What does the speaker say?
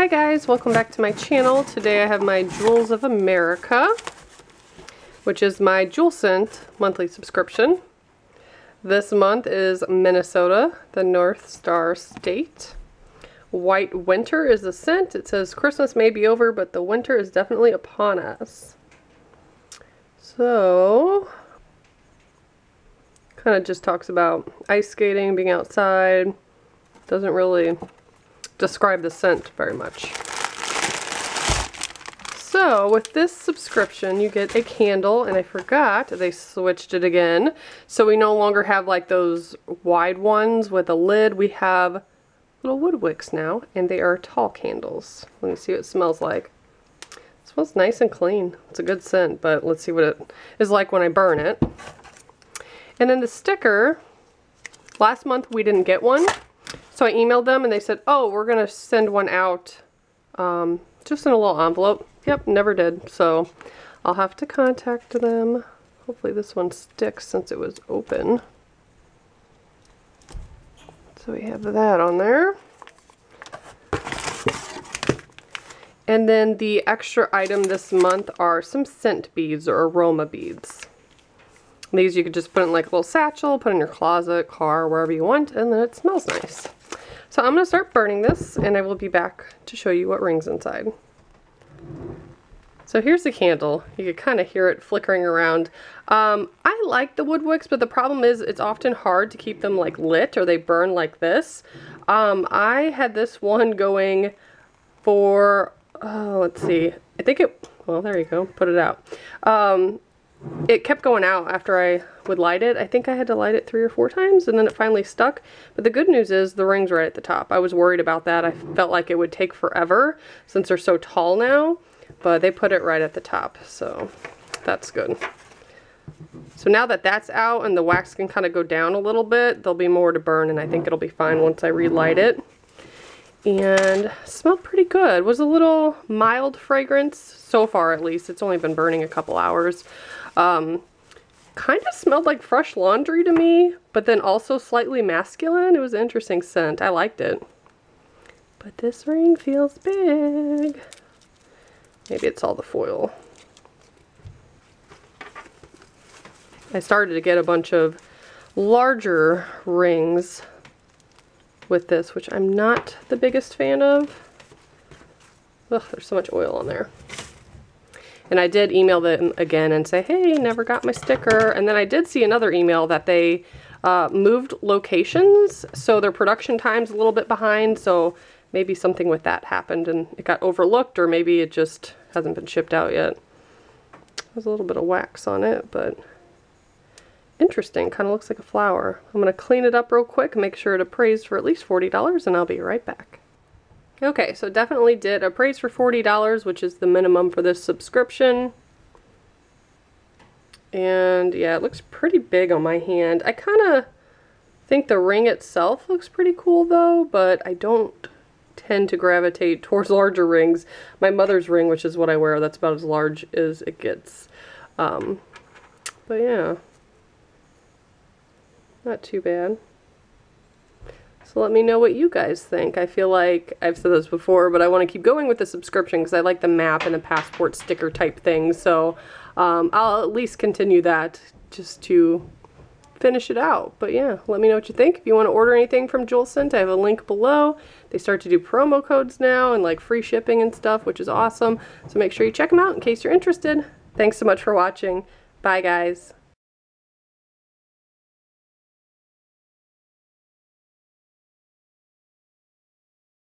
Hi guys, welcome back to my channel. Today I have my Jewels of America, which is my JewelScent monthly subscription. This month is Minnesota, the North Star State. White Winter is the scent. It says Christmas may be over, but the winter is definitely upon us. So, kind of just talks about ice skating, being outside. Doesn't really describe the scent very much. So with this subscription you get a candle, and I forgot they switched it again, so we no longer have like those wide ones with a lid. We have little wood wicks now, and they are tall candles. Let me see what it smells like. It smells nice and clean. It's a good scent, but let's see what it is like when I burn it. And then the sticker, last month we didn't get one. So I emailed them and they said, oh, we're going to send one out just in a little envelope. Yep, never did. So I'll have to contact them. Hopefully this one sticks since it was open. So we have that on there. And then the extra item this month are some scent beads or aroma beads. These you could just put in like a little satchel, put in your closet, car, wherever you want, and then it smells nice. So I'm going to start burning this, and I will be back to show you what rings inside. So here's the candle. You can kind of hear it flickering around. I like the wood wicks, but the problem is it's often hard to keep them like lit, or they burn like this. I had this one going for, let's see, I think it, well, there you go, put it out. It kept going out after I would light it. I think I had to light it 3 or 4 times, and then it finally stuck. But the good news is the ring's right at the top. I was worried about that. I felt like it would take forever since they're so tall now, but they put it right at the top, so that's good. So now that that's out and the wax can kind of go down a little bit, there'll be more to burn, and I think it'll be fine once I relight it. And smelled pretty good. It was a little mild fragrance so far, at least. It's only been burning a couple hours. Kind of smelled like fresh laundry to me, but then also slightly masculine. It was an interesting scent. I liked it. But this ring feels big. Maybe it's all the foil. I started to get a bunch of larger rings with this, which I'm not the biggest fan of. Ugh, there's so much oil on there. And I did email them again and say, hey, never got my sticker. And then I did see another email that they moved locations, so their production time's a little bit behind, so maybe something with that happened and it got overlooked, or maybe it just hasn't been shipped out yet. There's a little bit of wax on it, but interesting. Kind of looks like a flower. I'm going to clean it up real quick, make sure it appraised for at least $40, and I'll be right back. Okay, so definitely did appraise for $40, which is the minimum for this subscription. And yeah, it looks pretty big on my hand. I kind of think the ring itself looks pretty cool though, but I don't tend to gravitate towards larger rings. My mother's ring, which is what I wear, that's about as large as it gets. But yeah, not too bad. So let me know what you guys think. I feel like I've said this before, but I want to keep going with the subscription because I like the map and the passport sticker type thing. So I'll at least continue that just to finish it out. But yeah, let me know what you think. If you want to order anything from JewelScent, I have a link below. They start to do promo codes now and like free shipping and stuff, which is awesome. So make sure you check them out in case you're interested. Thanks so much for watching. Bye guys.